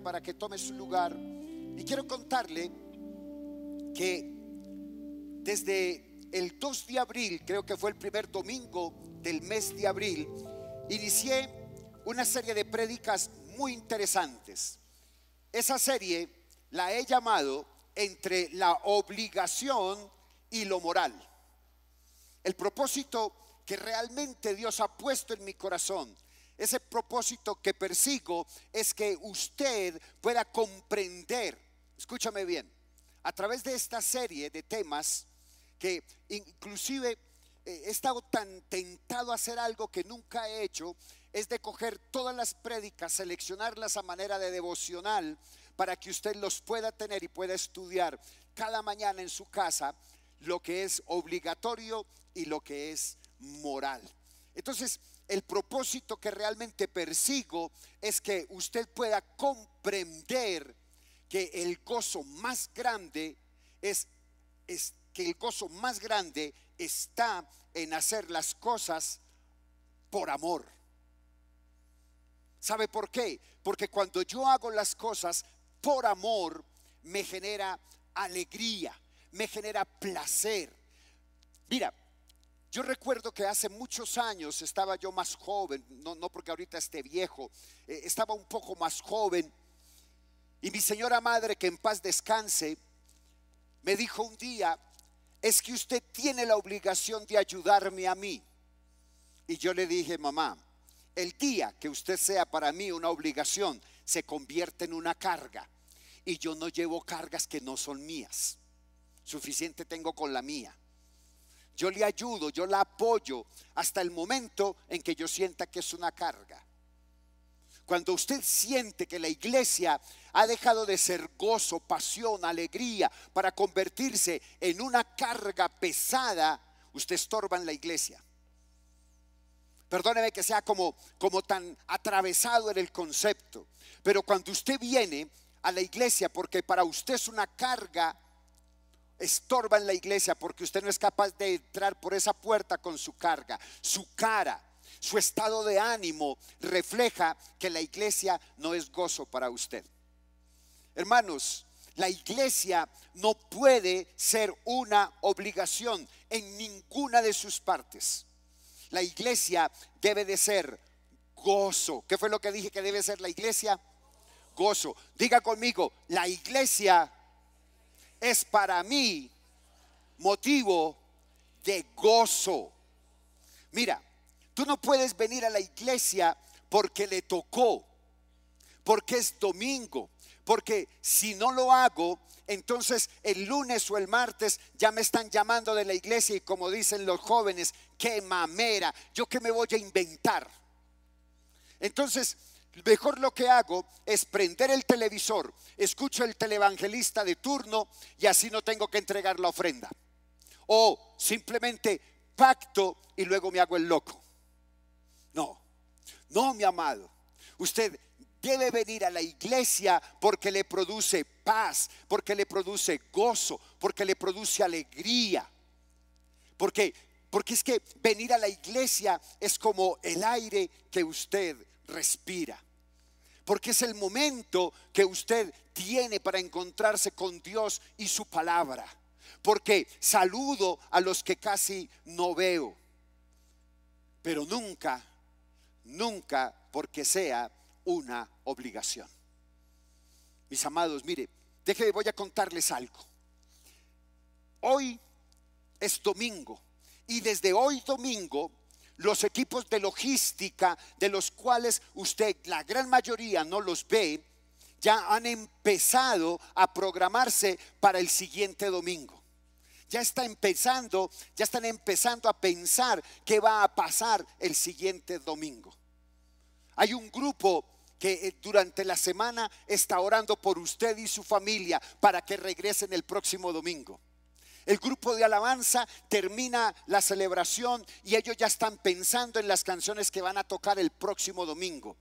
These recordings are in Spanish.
invitarle para que tome su lugar y quiero contarle que desde el 2 de abril, creo que fue el primer domingo del mes de abril, inicié una serie de prédicas muy interesantes. Esa serie la he llamado Entre la obligación y lo moral. El propósito que realmente Dios ha puesto en mi corazón, ese propósito que persigo, es que usted pueda comprender, escúchame bien, a través de esta serie de temas, que inclusive he estado tan tentado a hacer algo que nunca he hecho, es de coger todas las prédicas, seleccionarlas a manera de devocional para que usted los pueda tener y pueda estudiar cada mañana en su casa lo que es obligatorio y lo que es moral. Entonces, el propósito que realmente persigo es que usted pueda comprender que el gozo más grande es que el gozo más grande está en hacer las cosas por amor. ¿Sabe por qué? Porque cuando yo hago las cosas por amor, me genera alegría, me genera placer. Mira, yo recuerdo que hace muchos años estaba yo más joven, no porque ahorita esté viejo, estaba un poco más joven, y mi señora madre, que en paz descanse, me dijo un día: es que usted tiene la obligación de ayudarme a mí. Y yo le dije: mamá, el día que usted sea para mí una obligación, se convierte en una carga. Y yo no llevo cargas que no son mías. Suficiente tengo con la mía. Yo le ayudo, yo la apoyo hasta el momento en que yo sienta que es una carga. Cuando usted siente que la iglesia ha dejado de ser gozo, pasión, alegría, para convertirse en una carga pesada, usted estorba en la iglesia. Perdóneme que sea como tan atravesado en el concepto, pero cuando usted viene a la iglesia porque para usted es una carga, estorba en la iglesia porque usted no es capaz de entrar por esa puerta con su carga. Su cara, su estado de ánimo refleja que la iglesia no es gozo para usted. Hermanos, la iglesia no puede ser una obligación en ninguna de sus partes. La iglesia debe de ser gozo. ¿Qué fue lo que dije que debe ser la iglesia? Gozo. Diga conmigo: la iglesia es para mí motivo de gozo. Mira, tú no puedes venir a la iglesia porque le tocó, porque es domingo, porque si no lo hago, entonces el lunes o el martes ya me están llamando de la iglesia y, como dicen los jóvenes, qué mamera, yo qué me voy a inventar. Entonces mejor lo que hago es prender el televisor, escucho el televangelista de turno y así no tengo que entregar la ofrenda. O simplemente pacto y luego me hago el loco. No, mi amado, usted debe venir a la iglesia porque le produce paz, porque le produce gozo, porque le produce alegría. Porque es que venir a la iglesia es como el aire que usted respira. Porque es el momento que usted tiene para encontrarse con Dios y su palabra. Porque saludo a los que casi no veo, pero nunca porque sea una obligación. Mis amados, mire, voy a contarles algo. Hoy es domingo y desde hoy domingo los equipos de logística, de los cuales usted, la gran mayoría, no los ve, ya han empezado a programarse para el siguiente domingo. Ya están empezando a pensar qué va a pasar el siguiente domingo. Hay un grupo que durante la semana está orando por usted y su familia para que regresen el próximo domingo. El grupo de alabanza termina la celebración y ellos ya están pensando en las canciones que van a tocar el próximo domingo.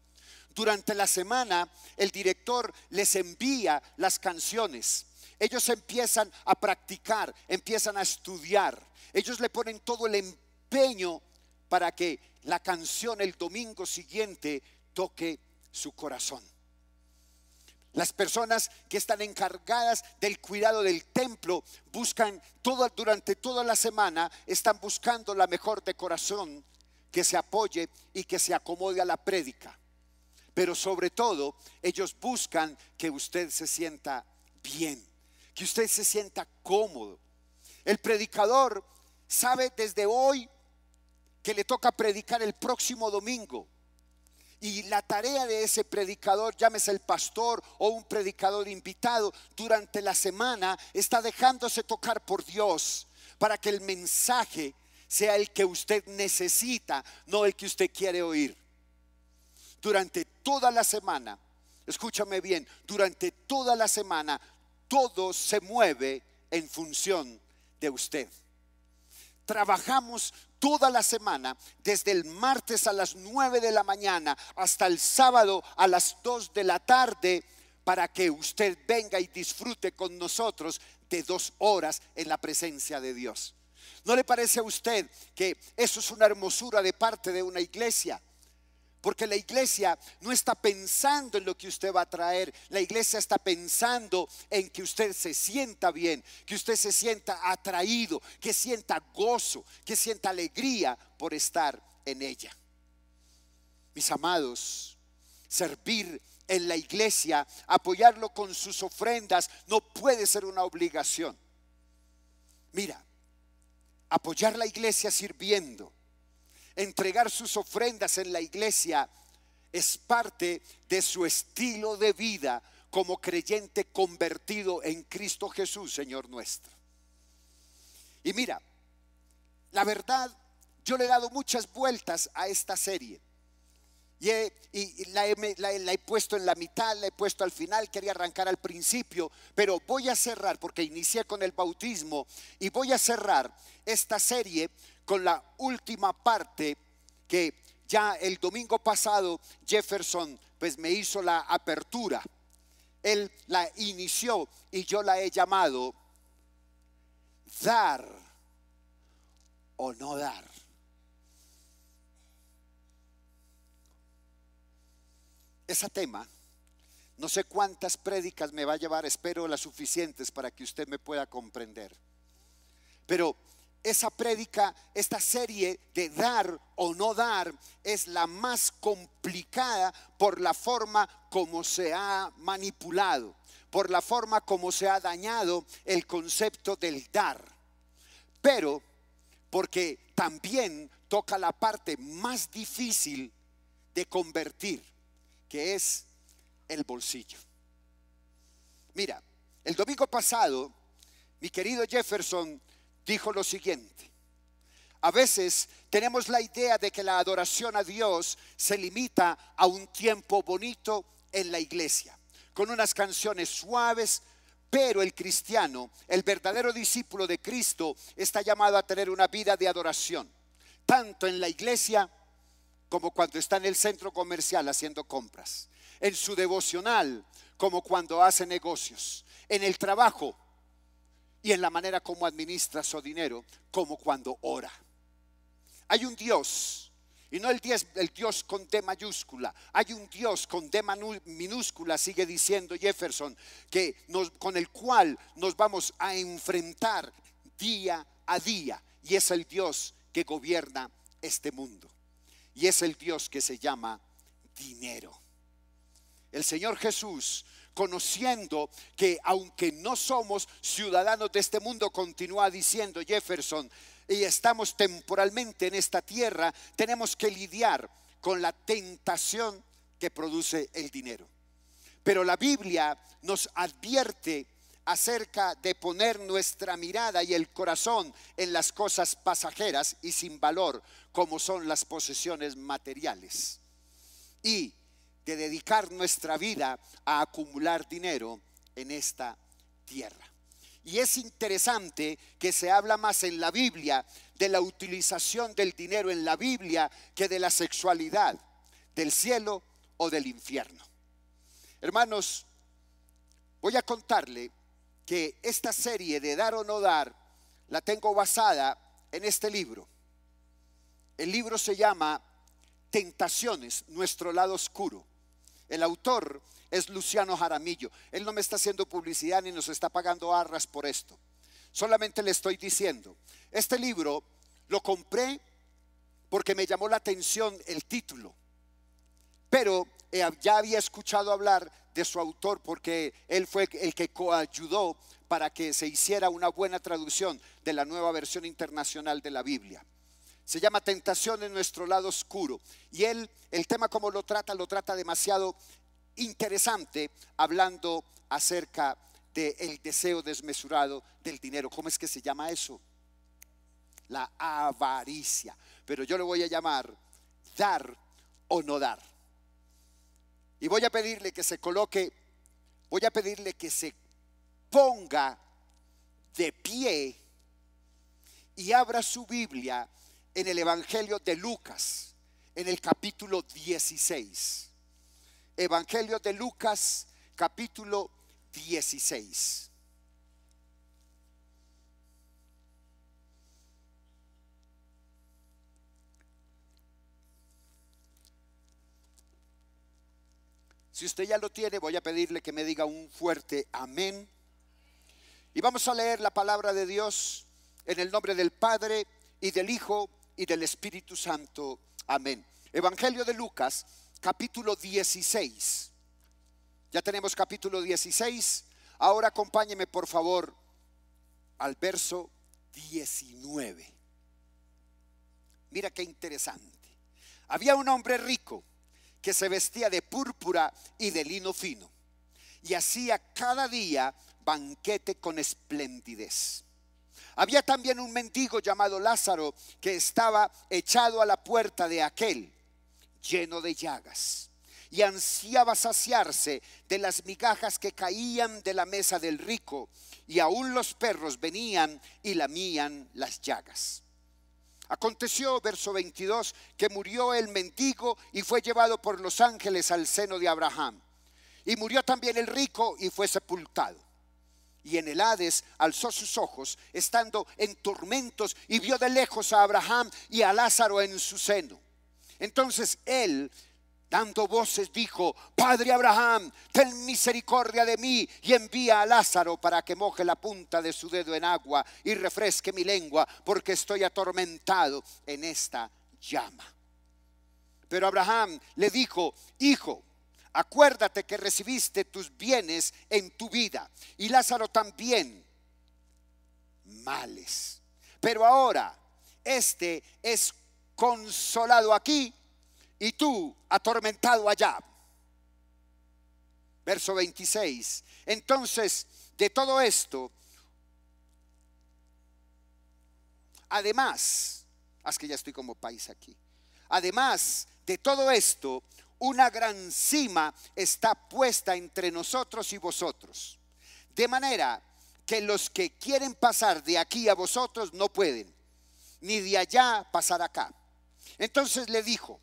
Durante la semana el director les envía las canciones. Ellos empiezan a practicar, empiezan a estudiar. Ellos le ponen todo el empeño para que la canción el domingo siguiente toque su corazón. Las personas que están encargadas del cuidado del templo buscan durante toda la semana, están buscando la mejor decoración que se apoye y que se acomode a la prédica. Pero sobre todo, ellos buscan que usted se sienta bien, que usted se sienta cómodo. El predicador sabe desde hoy que le toca predicar el próximo domingo. Y la tarea de ese predicador, llámese el pastor o un predicador invitado, durante la semana está dejándose tocar por Dios para que el mensaje sea el que usted necesita, no el que usted quiere oír. Durante toda la semana, escúchame bien, durante toda la semana todo se mueve en función de usted. Trabajamos toda la semana, desde el martes a las 9 de la mañana hasta el sábado a las 2 de la tarde, para que usted venga y disfrute con nosotros de 2 horas en la presencia de Dios. ¿No le parece a usted que eso es una hermosura de parte de una iglesia? Porque la iglesia no está pensando en lo que usted va a traer. La iglesia está pensando en que usted se sienta bien, que usted se sienta atraído, que sienta gozo, que sienta alegría por estar en ella. Mis amados, servir en la iglesia, apoyarlo con sus ofrendas, no puede ser una obligación. Mira, apoyar la iglesia sirviendo, entregar sus ofrendas en la iglesia es parte de su estilo de vida como creyente convertido en Cristo Jesús, Señor nuestro. Y mira, la verdad, yo le he dado muchas vueltas a esta serie y la he puesto en la mitad, la he puesto al final, quería arrancar al principio, pero voy a cerrar porque inicié con el bautismo y voy a cerrar esta serie con la última parte que ya el domingo pasado Jefferson pues me hizo la apertura. Él la inició y yo la he llamado dar o no dar. Ese tema, no sé cuántas prédicas me va a llevar, espero las suficientes para que usted me pueda comprender. Pero esa prédica, esta serie de dar o no dar, es la más complicada por la forma como se ha manipulado, por la forma como se ha dañado el concepto del dar. Pero porque también toca la parte más difícil de convertir, que es el bolsillo. Mira, el domingo pasado mi querido Jefferson dijo lo siguiente: a veces tenemos la idea de que la adoración a Dios se limita a un tiempo bonito en la iglesia, con unas canciones suaves, pero el cristiano, el verdadero discípulo de Cristo, está llamado a tener una vida de adoración, tanto en la iglesia como cuando está en el centro comercial haciendo compras, en su devocional como cuando hace negocios, en el trabajo y en la manera como administra su dinero, como cuando ora. Hay un Dios, y no el Dios con D mayúscula, hay un Dios con D minúscula, sigue diciendo Jefferson, con el cual nos vamos a enfrentar día a día, y es el Dios que gobierna este mundo, y es el Dios que se llama dinero. El Señor Jesús, conociendo que aunque no somos ciudadanos de este mundo, continúa diciendo Jefferson, y estamos temporalmente en esta tierra, tenemos que lidiar con la tentación que produce el dinero. Pero la Biblia nos advierte acerca de poner nuestra mirada y el corazón en las cosas pasajeras y sin valor, como son las posesiones materiales, y de dedicar nuestra vida a acumular dinero en esta tierra. Y es interesante que se habla más en la Biblia de la utilización del dinero en la Biblia que de la sexualidad, del cielo o del infierno. Hermanos, voy a contarle que esta serie de dar o no dar la tengo basada en este libro. El libro se llama Tentaciones, nuestro lado oscuro. El autor es Luciano Jaramillo. Él no me está haciendo publicidad ni nos está pagando arras por esto. Solamente le estoy diciendo, este libro lo compré porque me llamó la atención el título, pero ya había escuchado hablar de su autor porque él fue el que coayudó para que se hiciera una buena traducción de la nueva versión internacional de la Biblia. Se llama Tentación en nuestro lado oscuro, y el tema como lo trata demasiado interesante, hablando acerca del deseo desmesurado del dinero. ¿Cómo es que se llama eso? La avaricia. Pero yo le voy a llamar dar o no dar. Y voy a pedirle que se coloque, voy a pedirle que se ponga de pie y abra su Biblia en el Evangelio de Lucas, en el capítulo 16. Evangelio de Lucas, capítulo 16. Si usted ya lo tiene, voy a pedirle que me diga un fuerte amén. Y vamos a leer la palabra de Dios en el nombre del Padre y del Hijo y del Espíritu Santo. Amén. Evangelio de Lucas, capítulo 16. Ya tenemos capítulo 16. Ahora acompáñeme por favor al verso 19. Mira qué interesante. Había un hombre rico que se vestía de púrpura y de lino fino, y hacía cada día banquete con esplendidez. Había también un mendigo llamado Lázaro, que estaba echado a la puerta de aquel, lleno de llagas, y ansiaba saciarse de las migajas que caían de la mesa del rico, y aún los perros venían y lamían las llagas. Aconteció, verso 22, que murió el mendigo y fue llevado por los ángeles al seno de Abraham. Y murió también el rico y fue sepultado. Y en el Hades alzó sus ojos, estando en tormentos, y vio de lejos a Abraham y a Lázaro en su seno. Entonces él, dando voces, dijo: Padre Abraham, ten misericordia de mí, y envía a Lázaro para que moje la punta de su dedo en agua y refresque mi lengua, porque estoy atormentado en esta llama. Pero Abraham le dijo: Hijo, acuérdate que recibiste tus bienes en tu vida, y Lázaro también males. Pero ahora este es consolado aquí y tú atormentado allá. Verso 26. Entonces, de todo esto, además, es que ya estoy como país aquí. Además de todo esto, una gran cima está puesta entre nosotros y vosotros, de manera que los que quieren pasar de aquí a vosotros no pueden, ni de allá pasar acá. Entonces le dijo: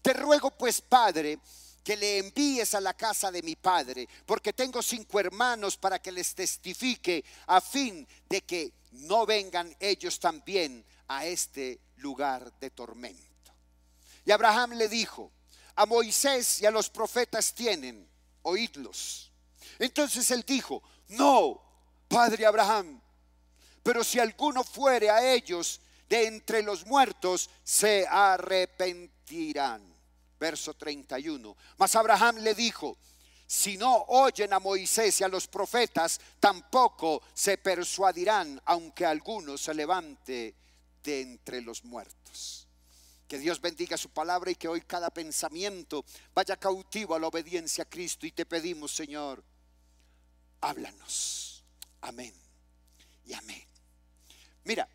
Te ruego pues, Padre, que le envíes a la casa de mi padre, porque tengo 5 hermanos, para que les testifique, a fin de que no vengan ellos también a este lugar de tormento. Y Abraham le dijo: A Moisés y a los profetas tienen, oídlos. Entonces él dijo: No, Padre Abraham, pero si alguno fuere a ellos de entre los muertos, se arrepentirán. Verso 31. Mas Abraham le dijo: Si no oyen a Moisés y a los profetas, tampoco se persuadirán, aunque alguno se levante de entre los muertos. Que Dios bendiga su palabra y que hoy cada pensamiento vaya cautivo a la obediencia a Cristo. Y te pedimos, Señor, háblanos. Amén y amén. Mira,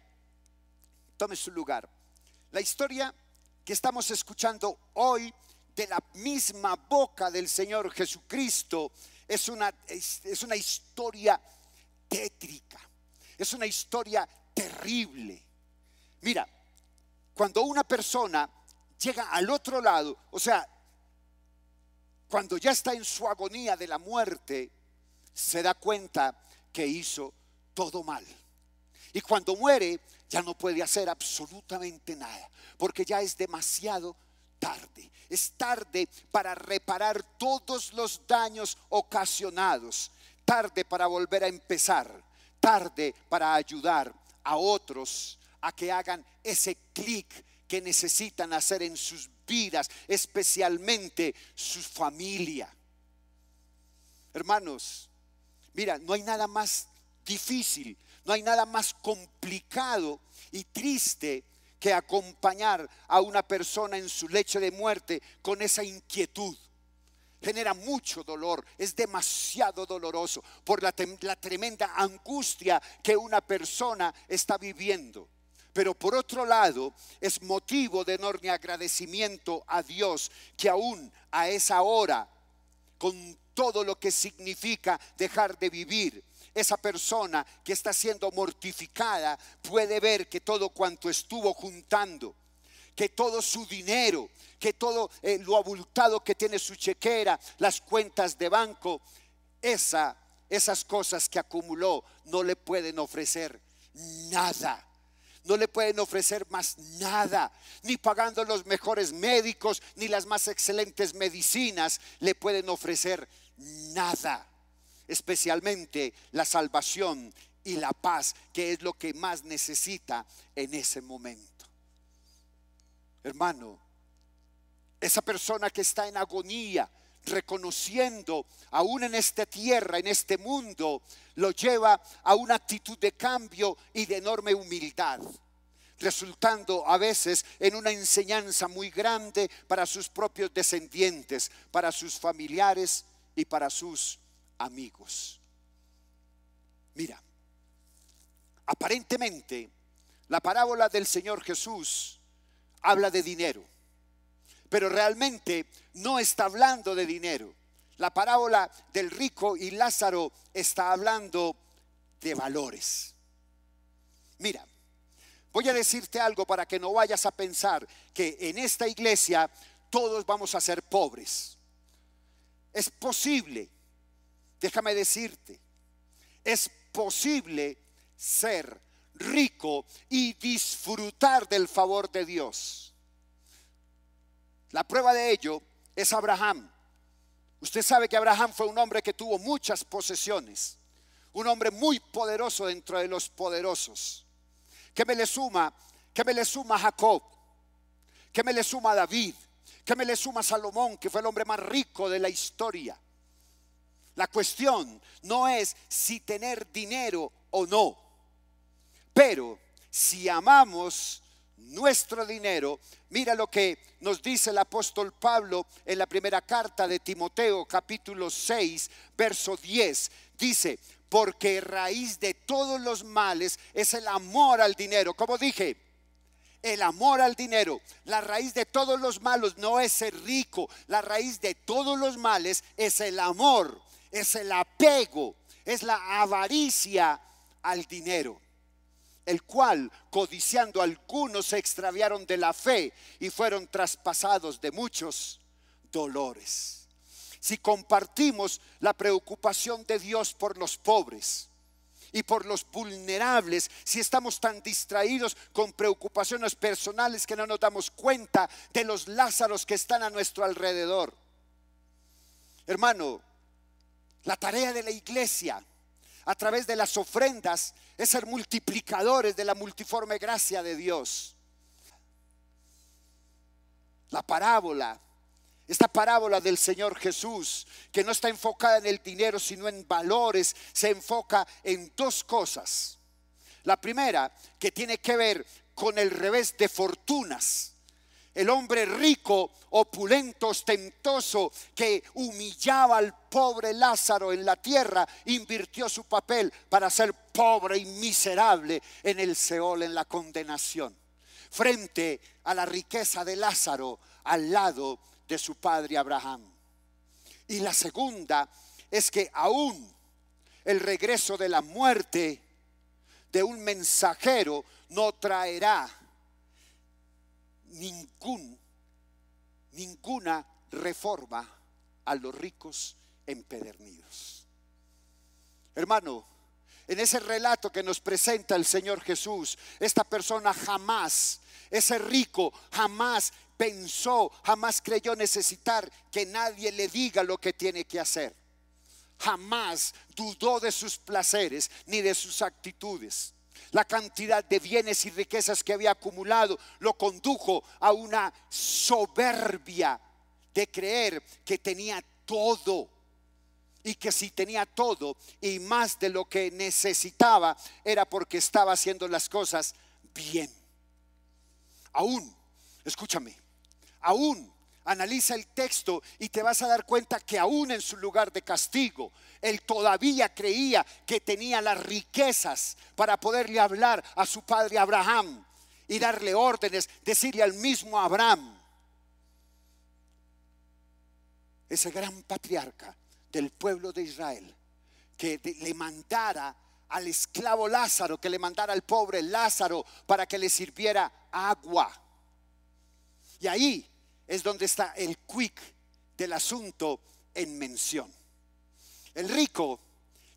tome su lugar. La historia que estamos escuchando hoy de la misma boca del Señor Jesucristo es una historia tétrica, es una historia terrible. Mira, cuando una persona llega al otro lado, o sea, cuando ya está en su agonía de la muerte, se da cuenta que hizo todo mal. Y cuando muere, ya no puede hacer absolutamente nada, porque ya es demasiado tarde. Es tarde para reparar todos los daños ocasionados. Tarde para volver a empezar. Tarde para ayudar a otros a que hagan ese clic que necesitan hacer en sus vidas, especialmente su familia. Hermanos, mira, no hay nada más difícil, no hay nada más complicado y triste que acompañar a una persona en su lecho de muerte con esa inquietud. Genera mucho dolor, es demasiado doloroso por la tremenda angustia que una persona está viviendo. Pero por otro lado, es motivo de enorme agradecimiento a Dios que aún a esa hora, con todo lo que significa dejar de vivir, esa persona que está siendo mortificada puede ver que todo cuanto estuvo juntando, que todo su dinero, que todo lo abultado que tiene su chequera, las cuentas de banco, esas cosas que acumuló no le pueden ofrecer nada. No le pueden ofrecer más nada, ni pagando los mejores médicos, ni las más excelentes medicinas le pueden ofrecer nada. Especialmente la salvación y la paz, que es lo que más necesita en ese momento. Hermano, esa persona que está en agonía, reconociendo aún en esta tierra, en este mundo, lo lleva a una actitud de cambio y de enorme humildad, resultando a veces en una enseñanza muy grande para sus propios descendientes, para sus familiares y para sus amigos. Mira, aparentemente la parábola del Señor Jesús habla de dinero, pero realmente no está hablando de dinero. La parábola del rico y Lázaro está hablando de valores. Mira, voy a decirte algo para que no vayas a pensar que en esta iglesia todos vamos a ser pobres. Es posible, déjame decirte, es posible ser rico y disfrutar del favor de Dios. La prueba de ello es Abraham. Usted sabe que Abraham fue un hombre que tuvo muchas posesiones, un hombre muy poderoso dentro de los poderosos. ¿Qué me le suma Jacob? ¿Qué me le suma David? ¿Qué me le suma Salomón, que fue el hombre más rico de la historia? La cuestión no es si tener dinero o no, pero si amamos nuestro dinero. Mira lo que nos dice el apóstol Pablo en la primera carta de Timoteo, capítulo 6, verso 10. Dice: porque raíz de todos los males es el amor al dinero. Como dije, el amor al dinero. La raíz de todos los males no es ser rico. La raíz de todos los males es el amor, es el apego, es la avaricia al dinero, el cual, codiciando algunos, se extraviaron de la fe y fueron traspasados de muchos dolores. Si compartimos la preocupación de Dios por los pobres y por los vulnerables, si estamos tan distraídos con preocupaciones personales que no nos damos cuenta de los Lázaros que están a nuestro alrededor. Hermano, la tarea de la iglesia a través de las ofrendas es ser multiplicadores de la multiforme gracia de Dios. Esta parábola del Señor Jesús, que no está enfocada en el dinero sino en valores, se enfoca en dos cosas. La primera, que tiene que ver con el revés de fortunas. El hombre rico, opulento, ostentoso, que humillaba al pobre Lázaro en la tierra, invirtió su papel para ser pobre y miserable en el Seol, en la condenación, frente a la riqueza de Lázaro al lado de su padre Abraham. Y la segunda es que aún el regreso de la muerte de un mensajero no traerá ninguna reforma a los ricos empedernidos. Hermano, en ese relato que nos presenta el Señor Jesús, esta persona jamás, ese rico jamás pensó, jamás creyó necesitar que nadie le diga lo que tiene que hacer. Jamás dudó de sus placeres ni de sus actitudes. La cantidad de bienes y riquezas que había acumulado lo condujo a una soberbia de creer que tenía todo, y que si tenía todo y más de lo que necesitaba era porque estaba haciendo las cosas bien. Aún, escúchame, aún analiza el texto y te vas a dar cuenta que aún en su lugar de castigo, él todavía creía que tenía las riquezas para poderle hablar a su padre Abraham y darle órdenes, decirle al mismo Abraham, ese gran patriarca del pueblo de Israel, que le mandara al esclavo Lázaro, que le mandara al pobre Lázaro para que le sirviera agua. Y ahí es donde está el quick del asunto en mención. El rico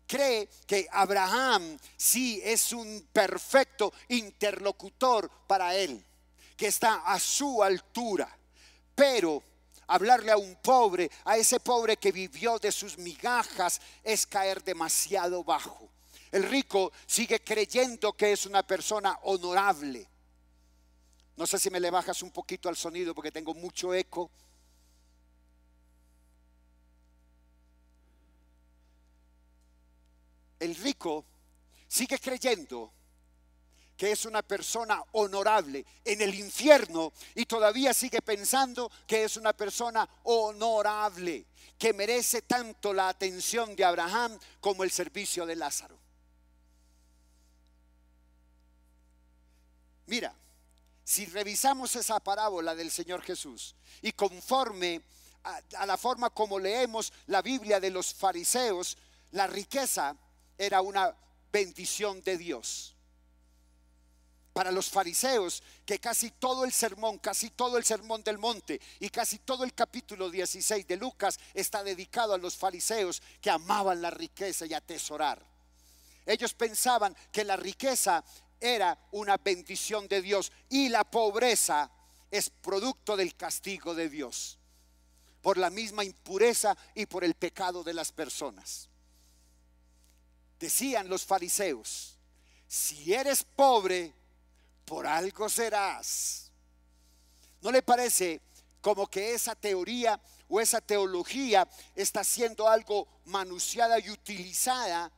cree que Abraham sí es un perfecto interlocutor para él, que está a su altura, pero hablarle a un pobre, a ese pobre que vivió de sus migajas, es caer demasiado bajo. El rico sigue creyendo que es una persona honorable. No sé si me le bajas un poquito al sonido porque tengo mucho eco. El rico sigue creyendo que es una persona honorable en el infierno y todavía sigue pensando que es una persona honorable, que merece tanto la atención de Abraham como el servicio de Lázaro. Mira, si revisamos esa parábola del Señor Jesús y conforme a la forma como leemos la Biblia de los fariseos, la riqueza era una bendición de Dios. Para los fariseos, que casi todo el sermón del monte y casi todo el capítulo 16 de Lucas está dedicado a los fariseos que amaban la riqueza y atesorar. Ellos pensaban que la riqueza era una bendición de Dios y la pobreza es producto del castigo de Dios por la misma impureza y por el pecado de las personas. Decían los fariseos, si eres pobre, por algo serás. ¿No le parece como que esa teoría o esa teología está siendo algo manoseada y utilizada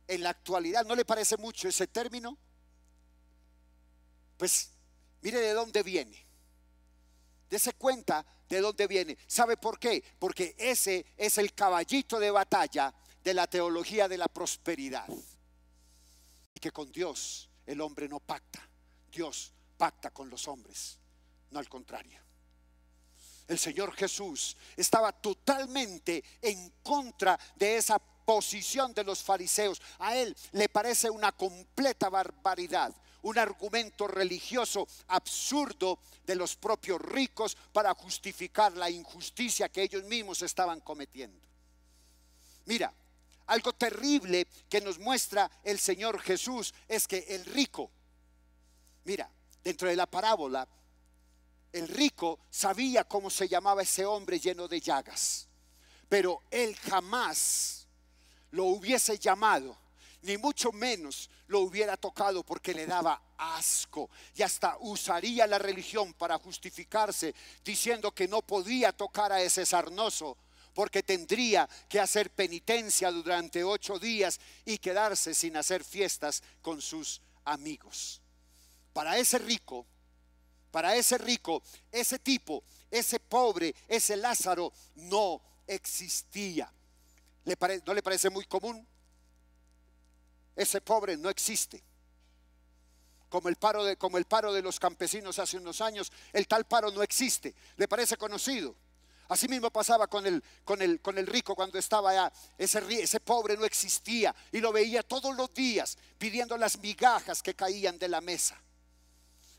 en la actualidad? ¿No le parece mucho ese término? Pues mire de dónde viene. Dese cuenta de dónde viene. ¿Sabe por qué? Porque ese es el caballito de batalla de la teología de la prosperidad. Y que con Dios el hombre no pacta. Dios pacta con los hombres, no al contrario. El Señor Jesús estaba totalmente en contra de esa posición de los fariseos. A él le parece una completa barbaridad, un argumento religioso absurdo de los propios ricos para justificar la injusticia que ellos mismos estaban cometiendo. Mira, algo terrible que nos muestra el Señor Jesús es que el rico, mira, dentro de la parábola, el rico sabía cómo se llamaba ese hombre lleno de llagas, pero él jamás lo hubiese llamado, ni mucho menos lo hubiera tocado, porque le daba asco y hasta usaría la religión para justificarse, diciendo que no podía tocar a ese sarnoso porque tendría que hacer penitencia durante 8 días y quedarse sin hacer fiestas con sus amigos. Para ese rico, ese tipo, ese pobre, ese Lázaro no existía. ¿No le parece muy común? Ese pobre no existe. Como el paro de los campesinos hace unos años, el tal paro no existe. ¿Le parece conocido? Así mismo pasaba con el rico cuando estaba allá. Ese pobre no existía y lo veía todos los días pidiendo las migajas que caían de la mesa.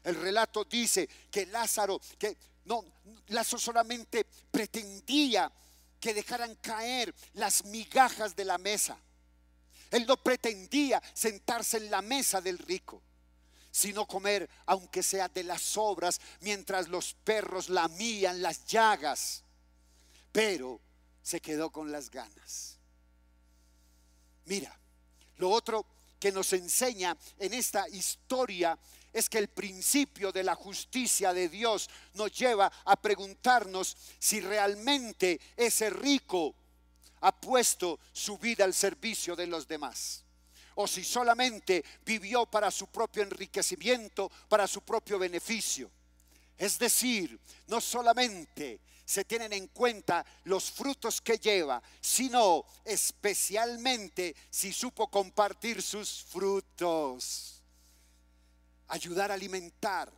El relato dice que Lázaro solamente pretendía que dejaran caer las migajas de la mesa. Él no pretendía sentarse en la mesa del rico. sino comer aunque sea de las sobras, mientras los perros lamían las llagas. Pero se quedó con las ganas. Mira, lo otro que nos enseña en esta historia es que el principio de la justicia de Dios nos lleva a preguntarnos si realmente ese rico ha puesto su vida al servicio de los demás, o si solamente vivió para su propio enriquecimiento, para su propio beneficio. Es decir, no solamente se tienen en cuenta los frutos que lleva, sino especialmente si supo compartir sus frutos, ayudar a alimentar,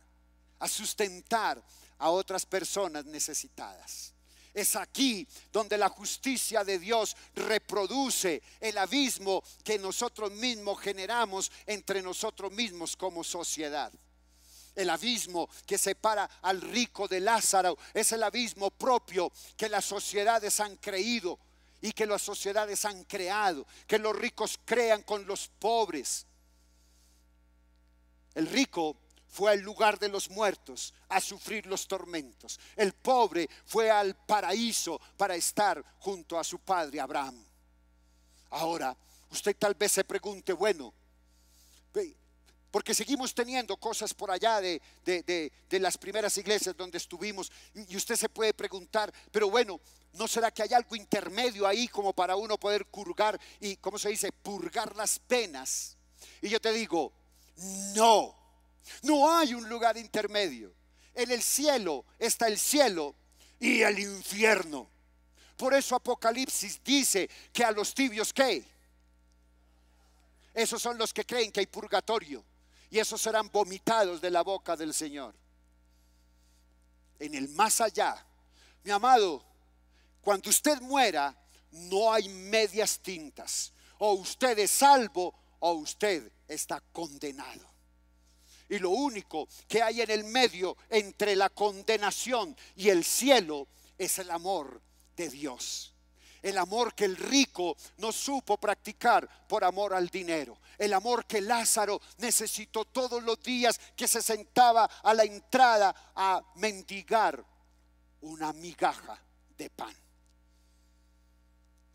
a sustentar a otras personas necesitadas. Es aquí donde la justicia de Dios reproduce el abismo que nosotros mismos generamos entre nosotros mismos como sociedad. El abismo que separa al rico de Lázaro es el abismo propio que las sociedades han creído y que las sociedades han creado, que los ricos crean con los pobres. El rico fue al lugar de los muertos a sufrir los tormentos. El pobre fue al paraíso para estar junto a su padre Abraham. Ahora, usted tal vez se pregunte, bueno, porque seguimos teniendo cosas por allá de las primeras iglesias donde estuvimos, y usted se puede preguntar, pero bueno, ¿no será que hay algo intermedio ahí como para uno poder purgar y, ¿cómo se dice?, purgar las penas? Y yo te digo, no hay un lugar intermedio. En el cielo está el cielo y el infierno. Por eso Apocalipsis dice que a los tibios, ¿qué? Esos son los que creen que hay purgatorio, y esos serán vomitados de la boca del Señor. En el más allá, mi amado, cuando usted muera, no hay medias tintas. O usted es salvo o usted está condenado. Y lo único que hay en el medio entre la condenación y el cielo es el amor de Dios. El amor que el rico no supo practicar por amor al dinero. El amor que Lázaro necesitó todos los días, que se sentaba a la entrada a mendigar una migaja de pan.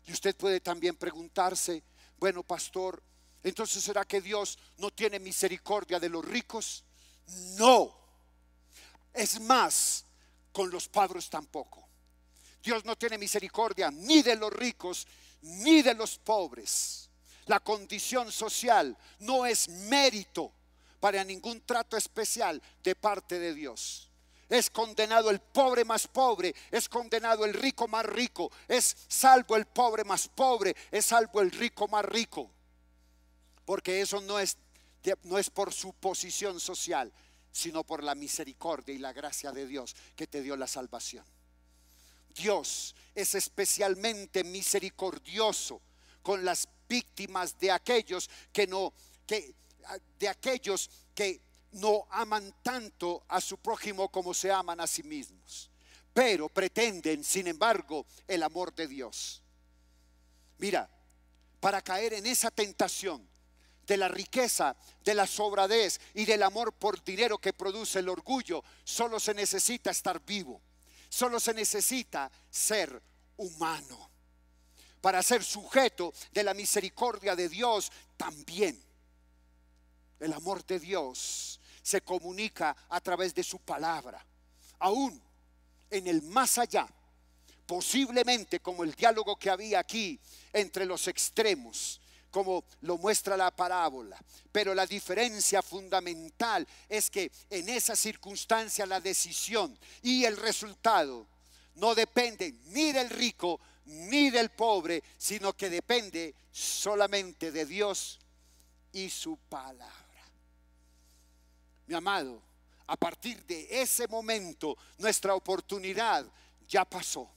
Y usted puede también preguntarse, bueno, pastor, entonces ¿será que Dios no tiene misericordia de los ricos? No. Es más, con los pobres tampoco. Dios no tiene misericordia ni de los ricos ni de los pobres. La condición social no es mérito para ningún trato especial de parte de Dios. Es condenado el pobre más pobre, es condenado el rico más rico, es salvo el pobre más pobre, es salvo el rico más rico. Porque eso no es por su posición social, sino por la misericordia y la gracia de Dios que te dio la salvación. Dios es especialmente misericordioso con las víctimas de aquellos que no aman tanto a su prójimo como se aman a sí mismos, pero pretenden, sin embargo, el amor de Dios. Mira, para caer en esa tentación de la riqueza, de la sobradez y del amor por dinero que produce el orgullo, solo se necesita estar vivo. Solo se necesita ser humano para ser sujeto de la misericordia de Dios. También el amor de Dios se comunica a través de su palabra, aún en el más allá, posiblemente como el diálogo que había aquí entre los extremos, como lo muestra la parábola. Pero la diferencia fundamental es que en esa circunstancia la decisión y el resultado no depende ni del rico ni del pobre, sino que depende solamente de Dios y su palabra. Mi amado, a partir de ese momento nuestra oportunidad ya pasó.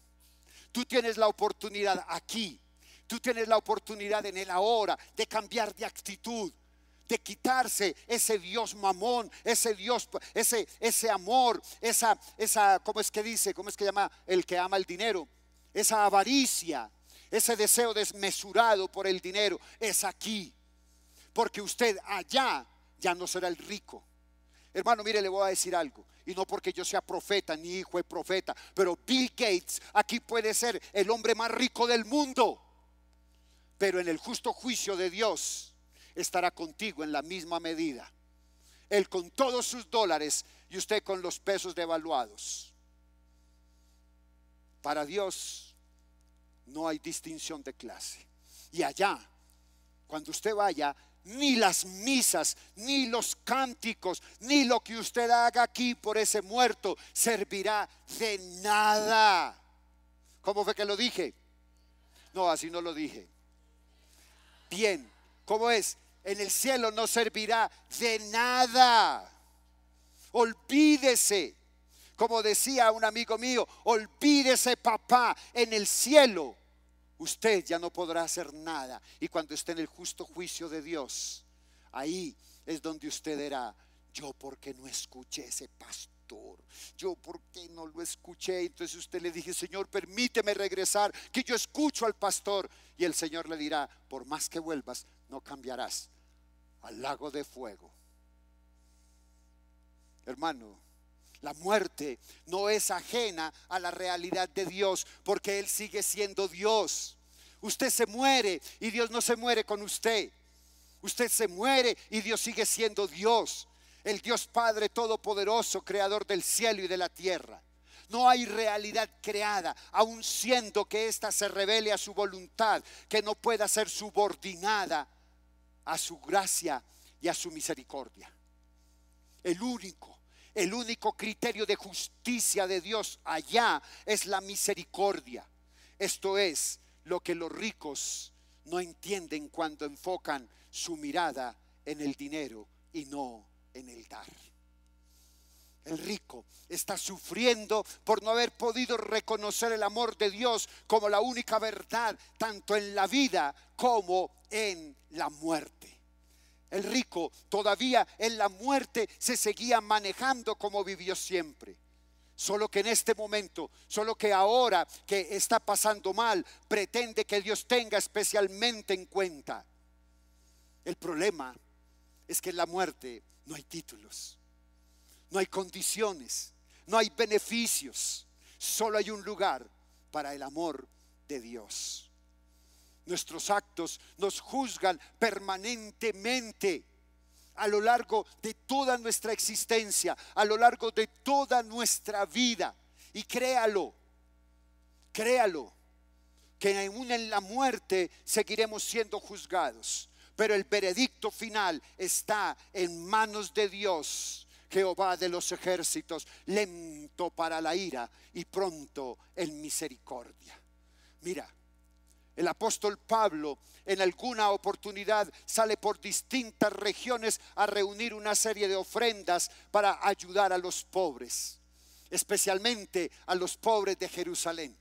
Tú tienes la oportunidad aquí. Tú tienes la oportunidad en el ahora de cambiar de actitud, de quitarse ese Dios mamón, ese Dios, ese amor, esa, ¿cómo es que dice? ¿Cómo es que llama el que ama el dinero? Esa avaricia, ese deseo desmesurado por el dinero. Es aquí, porque usted allá ya no será el rico, Hermano, mire, le voy a decir algo. Y no porque yo sea profeta ni hijo de profeta, pero Bill Gates aquí puede ser el hombre más rico del mundo, pero en el justo juicio de Dios estará contigo en la misma medida. Él con todos sus dólares y usted con los pesos devaluados. Para Dios no hay distinción de clase. Y allá, cuando usted vaya, ni las misas, ni los cánticos, ni lo que usted haga aquí por ese muerto servirá de nada. ¿Cómo fue que lo dije? No, así no lo dije. Bien, ¿cómo es? En el cielo no servirá de nada. Olvídese, como decía un amigo mío, olvídese, papá, en el cielo usted ya no podrá hacer nada. Y cuando esté en el justo juicio de Dios, ahí es donde usted dirá: yo porque no escuché ese pastor, yo porque no lo escuché. Entonces usted le dije: Señor, permíteme regresar, que yo escucho al pastor. Y el Señor le dirá: por más que vuelvas, no cambiarás al lago de fuego. Hermano, la muerte no es ajena a la realidad de Dios, porque Él sigue siendo Dios. Usted se muere y Dios no se muere con usted. Usted se muere y Dios sigue siendo Dios, el Dios Padre Todopoderoso, creador del cielo y de la tierra. No hay realidad creada, aun siendo que ésta se revele a su voluntad, que no pueda ser subordinada a su gracia y a su misericordia. El único criterio de justicia de Dios allá es la misericordia. Esto es lo que los ricos no entienden cuando enfocan su mirada en el dinero y no en el dar. El rico está sufriendo por no haber podido reconocer el amor de Dios como la única verdad, tanto en la vida como en la muerte. El rico todavía en la muerte se seguía manejando como vivió siempre. Solo que en este momento, solo que ahora que está pasando mal, pretende que Dios tenga especialmente en cuenta. El problema es que en la muerte no hay títulos, no hay condiciones, no hay beneficios. Solo hay un lugar para el amor de Dios. Nuestros actos nos juzgan permanentemente a lo largo de toda nuestra existencia, a lo largo de toda nuestra vida. Y créalo, que aún en la muerte seguiremos siendo juzgados, pero el veredicto final está en manos de Dios, Jehová de los ejércitos, lento para la ira y pronto en misericordia. Mira, el apóstol Pablo en alguna oportunidad sale por distintas regiones a reunir una serie de ofrendas para ayudar a los pobres, especialmente a los pobres de Jerusalén.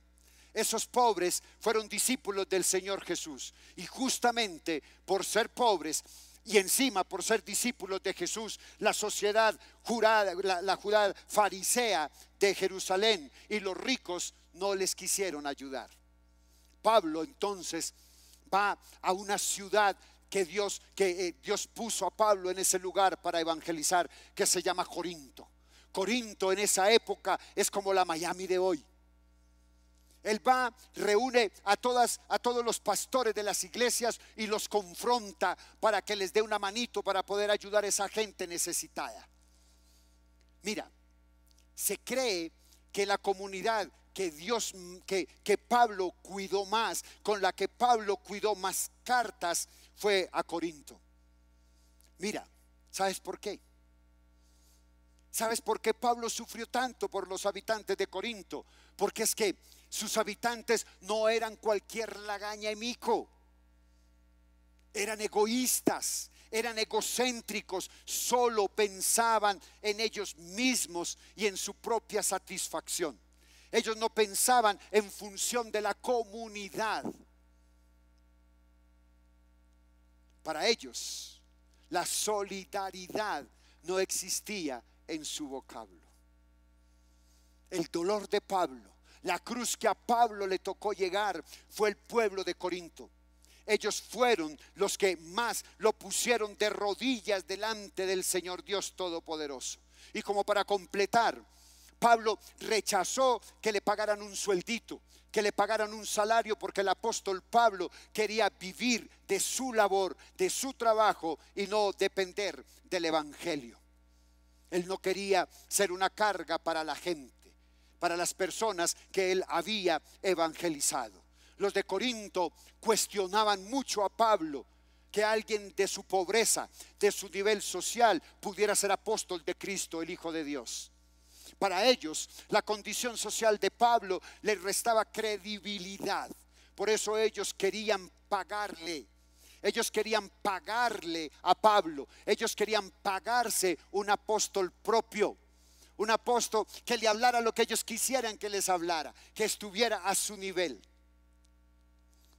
Esos pobres fueron discípulos del Señor Jesús, y justamente por ser pobres y encima por ser discípulos de Jesús, la sociedad jurada, la judía farisea de Jerusalén y los ricos no les quisieron ayudar. Pablo entonces va a una ciudad que Dios puso a Pablo en ese lugar para evangelizar, que se llama Corinto. Corinto en esa época es como la Miami de hoy. Él va, reúne a todos los pastores de las iglesias y los confronta para que les dé una manito para poder ayudar a esa gente necesitada. Mira, se cree que la comunidad que Pablo cuidó más, con la que Pablo cuidó más cartas, fue a Corinto. Mira, ¿sabes por qué? ¿Sabes por qué Pablo sufrió tanto por los habitantes de Corinto? Porque es que sus habitantes no eran cualquier lagaña y mico. Eran egoístas, eran egocéntricos, solo pensaban en ellos mismos y en su propia satisfacción. Ellos no pensaban en función de la comunidad. Para ellos, la solidaridad no existía en su vocablo. El dolor de Pablo, la cruz que a Pablo le tocó llegar, fue el pueblo de Corinto. Ellos fueron los que más lo pusieron de rodillas delante del Señor Dios Todopoderoso. Y como para completar, Pablo rechazó que le pagaran un sueldito, que le pagaran un salario, porque el apóstol Pablo quería vivir de su labor, de su trabajo, y no depender del evangelio. Él no quería ser una carga para la gente, para las personas que él había evangelizado. Los de Corinto cuestionaban mucho a Pablo, que alguien de su pobreza, de su nivel social, pudiera ser apóstol de Cristo, el Hijo de Dios. Para ellos, la condición social de Pablo les restaba credibilidad. Por eso ellos querían pagarle. Ellos querían pagarle a Pablo. Ellos querían pagarse un apóstol propio. Un apóstol que le hablara lo que ellos quisieran que les hablara, que estuviera a su nivel.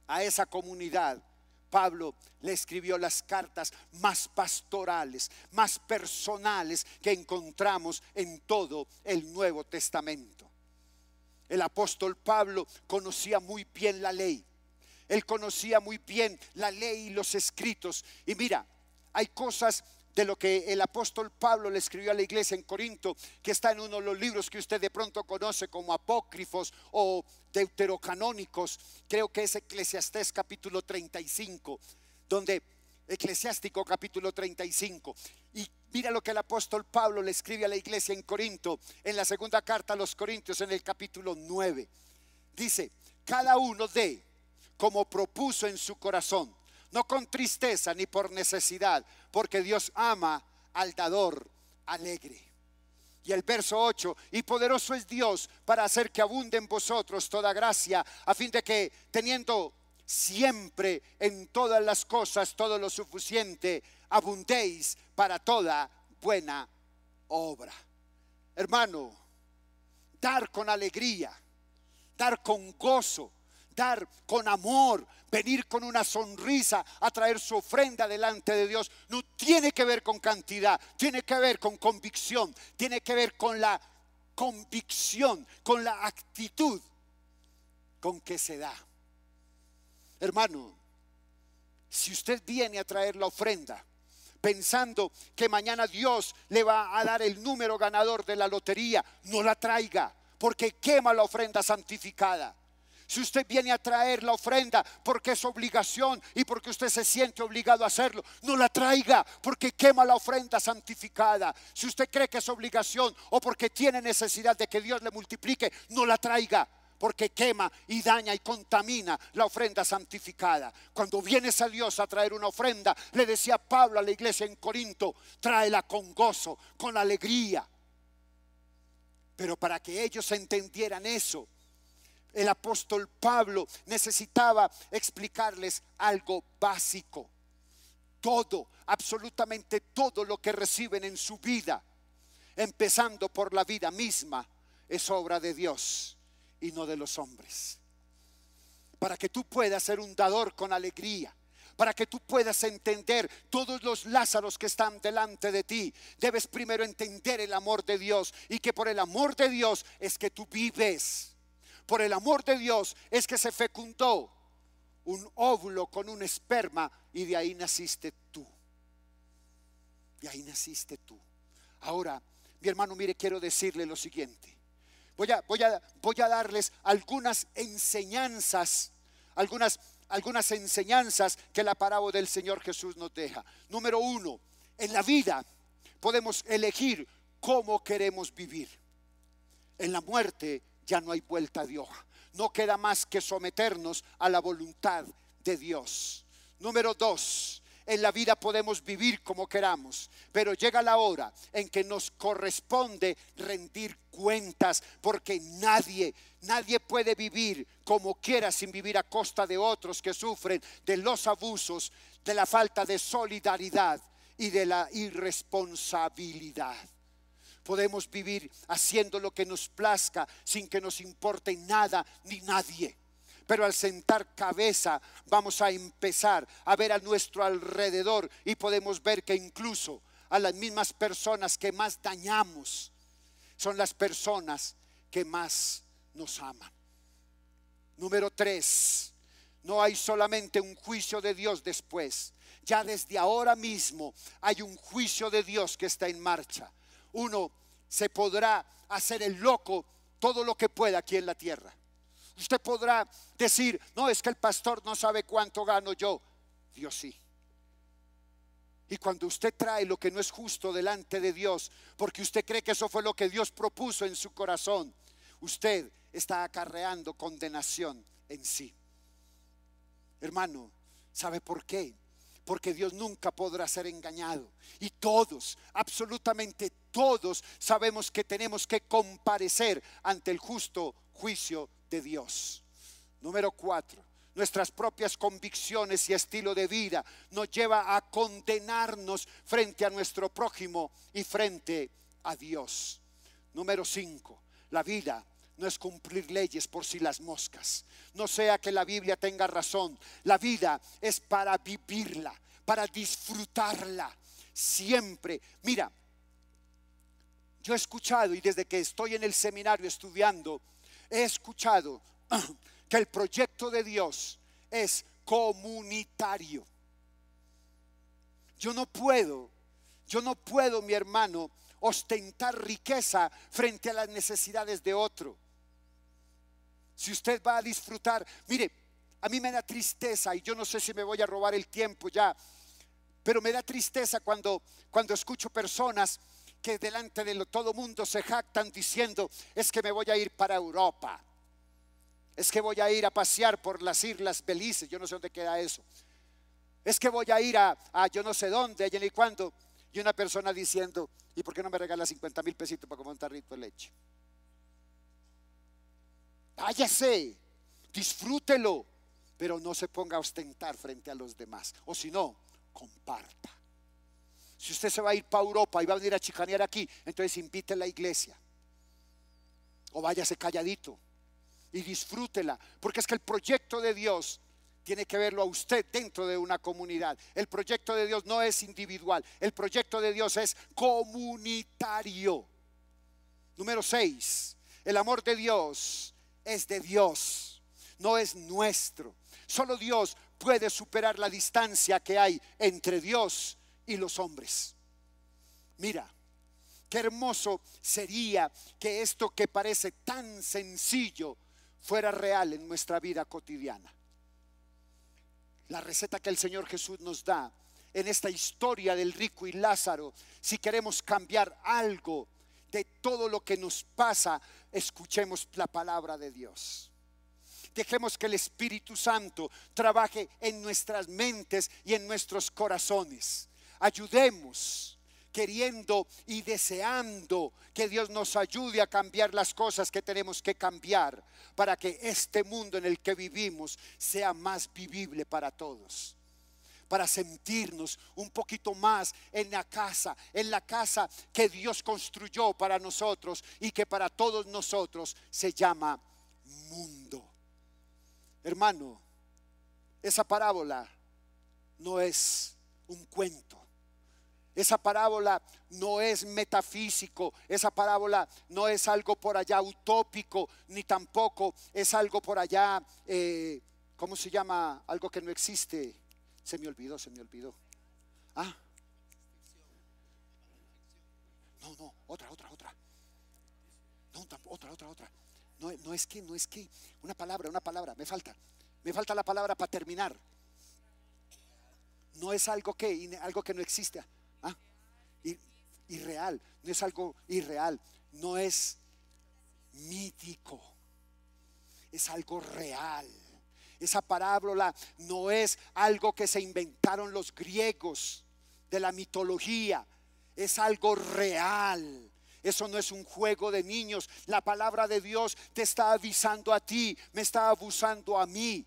A esa comunidad Pablo le escribió las cartas más pastorales, más personales que encontramos en todo el Nuevo Testamento. El apóstol Pablo conocía muy bien la ley. Él conocía muy bien la ley y los escritos. Y mira, hay cosas de lo que el apóstol Pablo le escribió a la iglesia en Corinto, que está en uno de los libros que usted de pronto conoce como apócrifos o deuterocanónicos. Creo que es Eclesiastés capítulo 35, donde Eclesiástico capítulo 35. Y mira lo que el apóstol Pablo le escribe a la iglesia en Corinto, en la segunda carta a los Corintios, en el capítulo 9. Dice: cada uno dé como propuso en su corazón, no con tristeza ni por necesidad, porque Dios ama al dador alegre. Y el verso 8: y poderoso es Dios para hacer que abunde en vosotros toda gracia, a fin de que, teniendo siempre en todas las cosas todo lo suficiente, abundéis para toda buena obra. Hermano, dar con alegría, dar con gozo, dar con amor, venir con una sonrisa a traer su ofrenda delante de Dios, no tiene que ver con cantidad, tiene que ver con convicción, tiene que ver con la convicción, con la actitud con que se da. Hermano, si usted viene a traer la ofrenda pensando que mañana Dios le va a dar el número ganador de la lotería, no la traiga, porque quema la ofrenda santificada. Si usted viene a traer la ofrenda porque es obligación y porque usted se siente obligado a hacerlo, no la traiga, porque quema la ofrenda santificada. Si usted cree que es obligación o porque tiene necesidad de que Dios le multiplique, no la traiga, porque quema y daña y contamina la ofrenda santificada. Cuando vienes a Dios a traer una ofrenda, le decía Pablo a la iglesia en Corinto, tráela con gozo, con alegría. Pero para que ellos entendieran eso, el apóstol Pablo necesitaba explicarles algo básico. Todo, absolutamente todo lo que reciben en su vida, empezando por la vida misma, es obra de Dios y no de los hombres. Para que tú puedas ser un dador con alegría, para que tú puedas entender todos los Lázaros que están delante de ti, debes primero entender el amor de Dios, y que por el amor de Dios es que tú vives. Por el amor de Dios es que se fecundó un óvulo con un esperma, y de ahí naciste tú. De ahí naciste tú. Ahora, mi hermano, mire, quiero decirle lo siguiente. Voy a darles algunas enseñanzas, algunas enseñanzas que la parábola del Señor Jesús nos deja. Número 1, en la vida podemos elegir cómo queremos vivir. En la muerte ya no hay vuelta de hoja. No queda más que someternos a la voluntad de Dios. Número 2, en la vida podemos vivir como queramos, pero llega la hora en que nos corresponde rendir cuentas, porque nadie puede vivir como quiera sin vivir a costa de otros que sufren de los abusos, de la falta de solidaridad y de la irresponsabilidad. Podemos vivir haciendo lo que nos plazca sin que nos importe nada ni nadie. Pero al sentar cabeza vamos a empezar a ver a nuestro alrededor, y podemos ver que incluso a las mismas personas que más dañamos son las personas que más nos aman. Número 3, no hay solamente un juicio de Dios después. Ya desde ahora mismo hay un juicio de Dios que está en marcha. uno se podrá hacer el loco todo lo que pueda aquí en la tierra. Usted podrá decir, no, es que el pastor no sabe cuánto gano yo. Dios sí. Y cuando usted trae lo que no es justo delante de Dios, porque usted cree que eso fue lo que Dios propuso en su corazón, usted está acarreando condenación en sí. Hermano, ¿sabe por qué? Porque Dios nunca podrá ser engañado. Y todos, absolutamente todos, sabemos que tenemos que comparecer ante el justo juicio de Dios. Número 4. Nuestras propias convicciones y estilo de vida nos lleva a condenarnos frente a nuestro prójimo y frente a Dios. Número 5. La vida no es cumplir leyes por si las moscas. No sea que la Biblia tenga razón. La vida es para vivirla, para disfrutarla siempre. Mira, yo he escuchado, y desde que estoy en el seminario estudiando, he escuchado que el proyecto de Dios es comunitario. Yo no puedo, mi hermano, ostentar riqueza frente a las necesidades de otro. Si usted va a disfrutar, mire, a mí me da tristeza, y yo no sé si me voy a robar el tiempo ya, pero me da tristeza cuando escucho personas que delante de todo mundo se jactan diciendo, es que me voy a ir para Europa, es que voy a ir a pasear por las Islas Belice, yo no sé dónde queda eso, es que voy a ir a yo no sé dónde, allá ni cuándo. Y una persona diciendo, ¿y por qué no me regala 50,000 pesitos para comer un tarrito de leche? Váyase, disfrútelo, pero no se ponga a ostentar frente a los demás. O si no, comparta. Si usted se va a ir para Europa y va a venir a chicanear aquí, entonces invite a la iglesia. O váyase calladito y disfrútela, porque es que el proyecto de Dios tiene que verlo a usted dentro de una comunidad. El proyecto de Dios no es individual, el proyecto de Dios es comunitario. Número 6, el amor de Dios es de Dios, no es nuestro. Solo Dios puede superar la distancia que hay entre Dios y los hombres. Mira, qué hermoso sería que esto que parece tan sencillo fuera real en nuestra vida cotidiana. La receta que el Señor Jesús nos da en esta historia del rico y Lázaro, si queremos cambiar algo de todo lo que nos pasa, escuchemos la palabra de Dios. Dejemos que el Espíritu Santo trabaje en nuestras mentes y en nuestros corazones. Ayudemos, queriendo y deseando que Dios nos ayude a cambiar las cosas que tenemos que cambiar, para que este mundo en el que vivimos sea más vivible para todos, para sentirnos un poquito más en la casa que Dios construyó para nosotros y que para todos nosotros se llama mundo. Hermano, esa parábola no es un cuento. Esa parábola no es metafísico, esa parábola no es algo por allá utópico, ni tampoco es algo por allá, ¿cómo se llama? Algo que no existe. Se me olvidó. Ah, no, otra. No, otra. No es que, una palabra, me falta la palabra para terminar. No es algo que no existe. Irreal, no es algo irreal, no es mítico, es algo real. Esa parábola no es algo que se inventaron los griegos de la mitología, es algo real. Eso no es un juego de niños. La palabra de Dios te está avisando a ti, me está abusando a mí.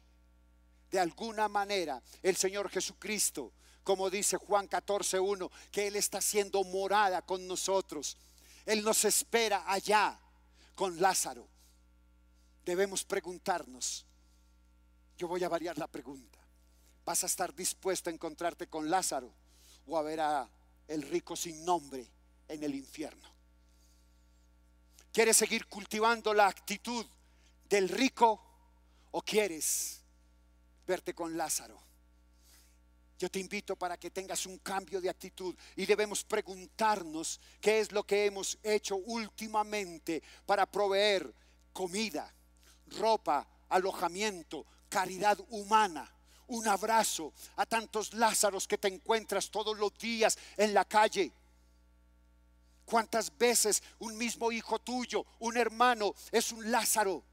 De alguna manera el Señor Jesucristo, como dice Juan 14:1, que Él está haciendo morada con nosotros. Él nos espera allá con Lázaro. Debemos preguntarnos, yo voy a variar la pregunta: ¿vas a estar dispuesto a encontrarte con Lázaro o a ver a el rico sin nombre en el infierno? ¿Quieres seguir cultivando la actitud del rico o quieres verte con Lázaro? Yo te invito para que tengas un cambio de actitud y debemos preguntarnos qué es lo que hemos hecho últimamente para proveer comida, ropa, alojamiento, caridad humana, un abrazo a tantos Lázaros que te encuentras todos los días en la calle. ¿Cuántas veces un mismo hijo tuyo, un hermano, es un Lázaro?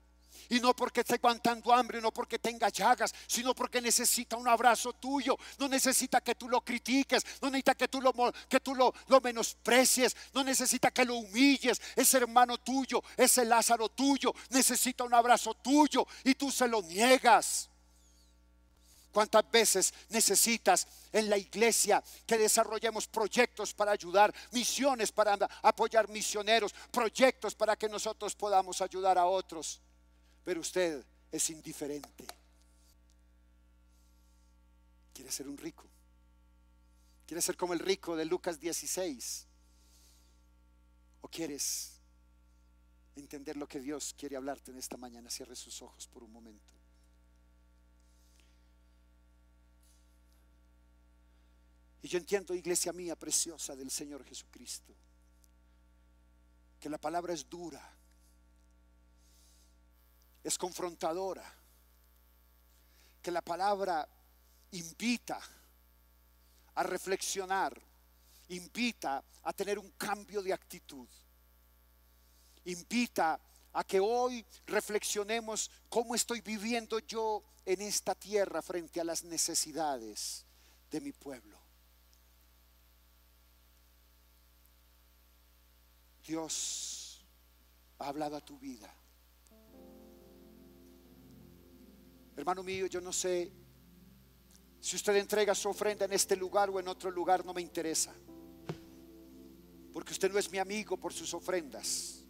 Y no porque esté aguantando hambre, no porque tenga llagas, sino porque necesita un abrazo tuyo. No necesita que tú lo critiques, no necesita que tú lo menosprecies, no necesita que lo humilles. Ese hermano tuyo, ese Lázaro tuyo, necesita un abrazo tuyo y tú se lo niegas. ¿Cuántas veces necesitas en la iglesia que desarrollemos proyectos para ayudar, misiones para apoyar misioneros, proyectos para que nosotros podamos ayudar a otros? Pero usted es indiferente. ¿Quiere ser un rico? ¿Quiere ser como el rico de Lucas 16? ¿O quieres entender lo que Dios quiere hablarte en esta mañana? Cierre sus ojos por un momento. Y yo entiendo, iglesia mía preciosa del Señor Jesucristo, que la palabra es dura, es confrontadora, que la palabra invita a reflexionar, invita a tener un cambio de actitud, invita a que hoy reflexionemos cómo estoy viviendo yo en esta tierra frente a las necesidades de mi pueblo. Dios ha hablado a tu vida. Hermano mío, yo no sé si usted entrega su ofrenda en este lugar o en otro lugar, no me interesa, porque usted no es mi amigo por sus ofrendas.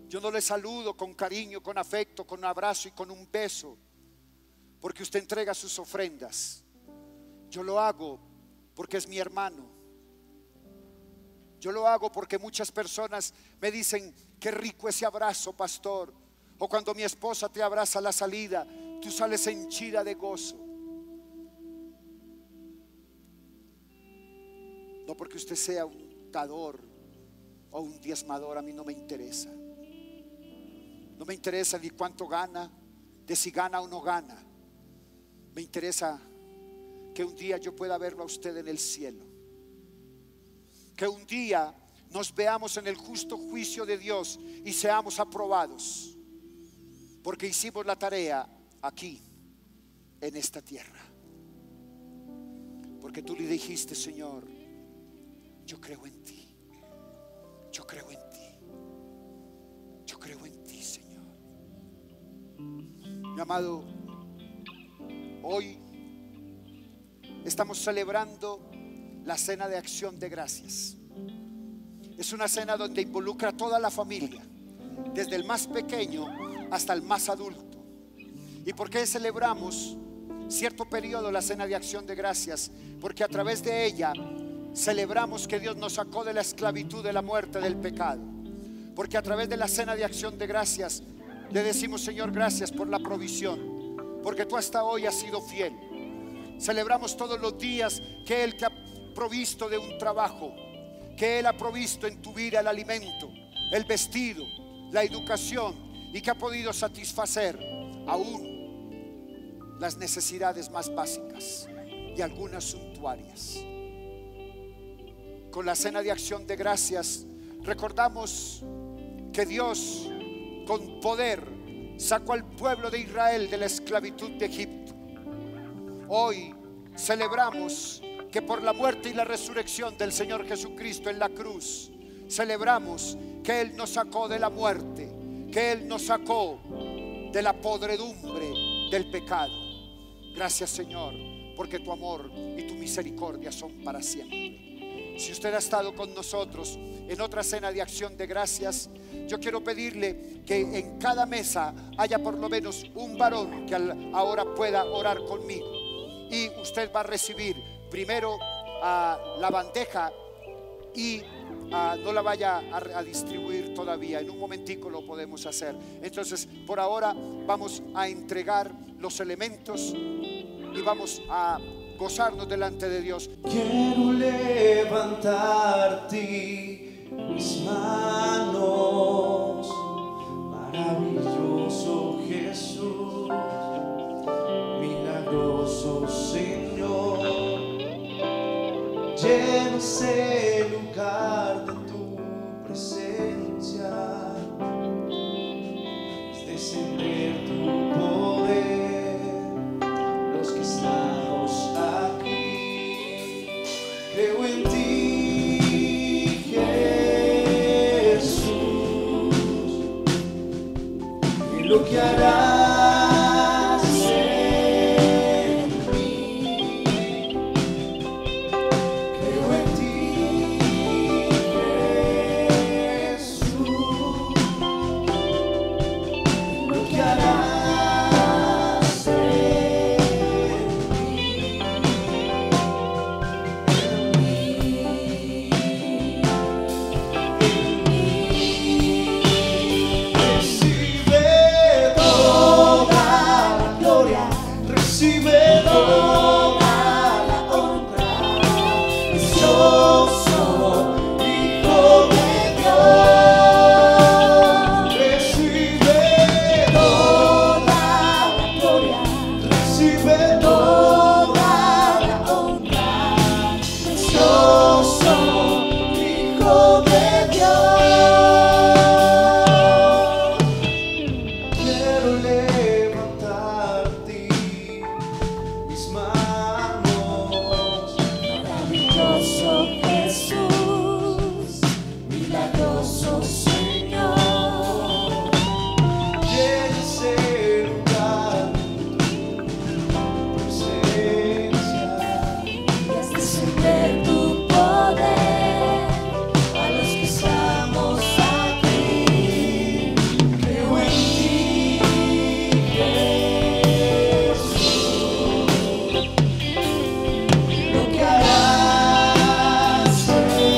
Yo no le saludo con cariño, con afecto, con un abrazo y con un beso porque usted entrega sus ofrendas. Yo lo hago porque es mi hermano. Yo lo hago porque muchas personas me dicen: qué rico ese abrazo, pastor. O cuando mi esposa te abraza a la salida, tú sales henchida de gozo. No porque usted sea un dador o un diezmador, a mí no me interesa. No me interesa ni cuánto gana, de si gana o no gana. Me interesa que un día yo pueda verlo a usted en el cielo. Que un día nos veamos en el justo juicio de Dios y seamos aprobados, porque hicimos la tarea aquí, en esta tierra. Porque tú le dijiste: Señor, yo creo en ti, yo creo en ti, yo creo en ti, Señor. Mi amado, hoy estamos celebrando la cena de acción de gracias. Es una cena donde involucra a toda la familia, desde el más pequeño hasta el más adulto. ¿Y por qué celebramos cierto periodo la cena de acción de gracias? Porque a través de ella celebramos que Dios nos sacó de la esclavitud, de la muerte, del pecado. Porque a través de la cena de acción de gracias le decimos: Señor, gracias por la provisión, porque tú hasta hoy has sido fiel. Celebramos todos los días que Él te ha provisto de un trabajo, que Él ha provisto en tu vida el alimento, el vestido, la educación, y que ha podido satisfacer aún las necesidades más básicas y algunas suntuarias. Con la cena de acción de gracias recordamos que Dios con poder sacó al pueblo de Israel de la esclavitud de Egipto. Hoy celebramos que por la muerte y la resurrección del Señor Jesucristo en la cruz, celebramos que Él nos sacó de la muerte, que Él nos sacó de la podredumbre del pecado. Gracias, Señor, porque tu amor y tu misericordia son para siempre. Si usted ha estado con nosotros en otra cena de acción de gracias, yo quiero pedirle que en cada mesa haya por lo menos un varón que ahora pueda orar conmigo. Y usted va a recibir primero la bandeja y no la vaya a distribuir todavía. En un momentico lo podemos hacer. Entonces, por ahora vamos a entregar los elementos y vamos a gozarnos delante de Dios. Quiero levantarte mis manos, maravilloso Jesús, milagroso Señor. Lleno ese lugar de tu presencia, es descender tu poder. Los que estamos aquí, creo en ti, Jesús, y lo que harás en mí. Creo en ti, Jesús, y lo que harás en recibe toda la honra, precioso Hijo de Dios. Recibe toda la gloria, recibe toda la honra, precioso Hijo de Dios. Quiero levantarte mis manos, maravilloso Jesús, milagroso Señor. Llena ese lugar tu presencia, es descender tu poder a los que estamos aquí. Creo en ti, lo que harás en mí.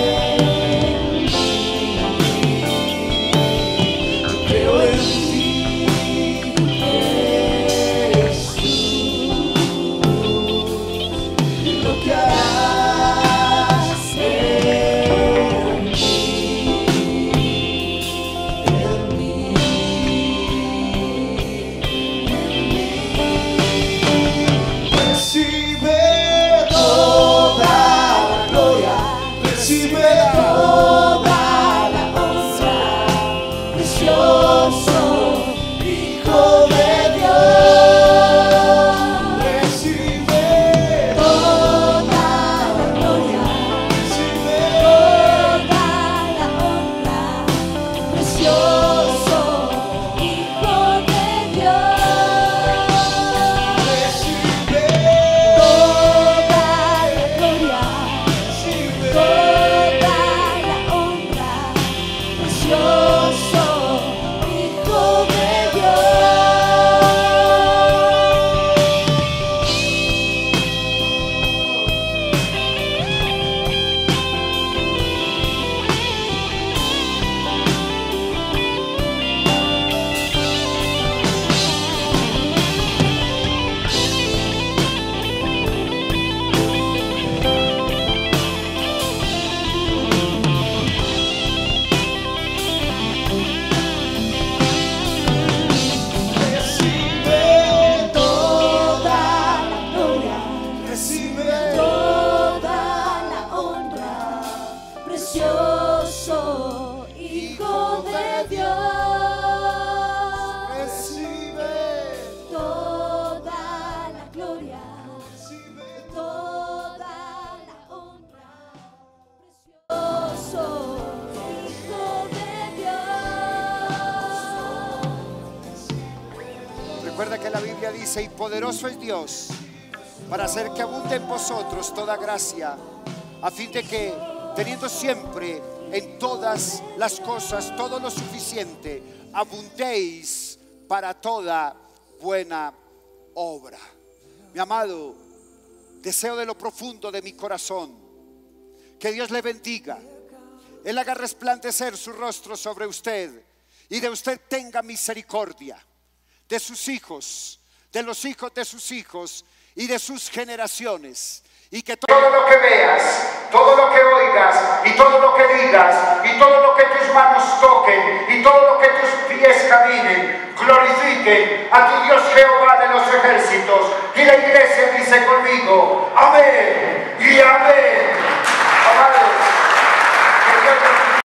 Creo en ti, Jesús, lo que harás en mí, Recibe toda la gloria, recibe toda la honra, precioso Hijo de Dios. Recibe toda la gloria, recibe toda la honra, precioso Hijo de Dios. Recibe toda la gloria, recibe toda la honra, precioso Hijo de Recibe toda la gloria, recibe toda la honra, precioso Hijo de Dios. Recibe toda la gloria, recibe toda la honra, precioso Hijo de Dios. Recuerda que la Biblia dice: y poderoso es Dios para hacer que abunde en vosotros toda gracia, a fin de que, teniendo siempre en todas las cosas todo lo suficiente, abundéis para toda buena obra. Mi amado, deseo de lo profundo de mi corazón que Dios le bendiga, Él haga resplandecer su rostro sobre usted y de usted tenga misericordia, de sus hijos, de los hijos de sus hijos y de sus generaciones. Y que todo lo que veas, todo lo que oigas, y todo lo que digas, y todo lo que tus manos toquen, y todo lo que tus pies caminen, glorifiquen a tu Dios Jehová de los ejércitos. Y la iglesia dice conmigo,